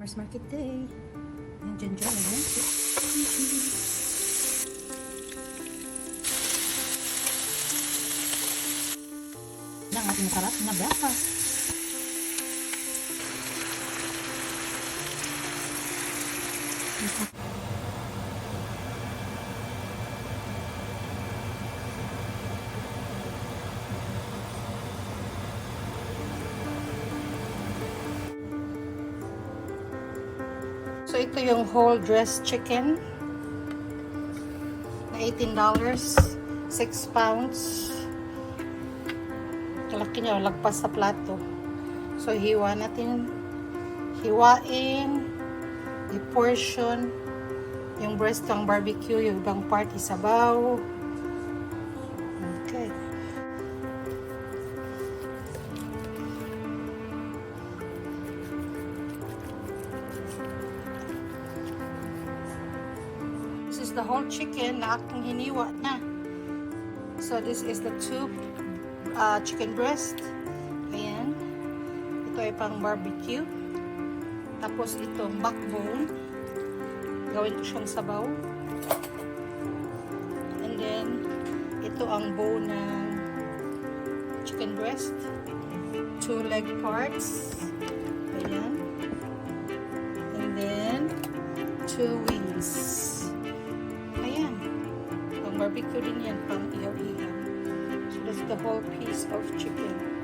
Farmers Market Day. Ayan, dyan. Ayan. Ang ating sarap na breakfast. So, ito yung whole dressed chicken na $18, 6 pounds. Kalaki niya, lagpas sa plato. So, hiwain, i-portion yung breast ng barbecue, yung ibang part isabaw. Okay. This is the whole chicken na aking hiniwa na. So, this is the two chicken breast. Ayan. Ito ay pang barbecue. Tapos itong backbone. Gawin ko siyang sabaw. And then, ito ang bone ng chicken breast. 2 leg parts. Ayan. And then, 2 wings. Ayan. Pang barbecue din yan, pang ihaw-ihaw. So, that's the whole piece of chicken.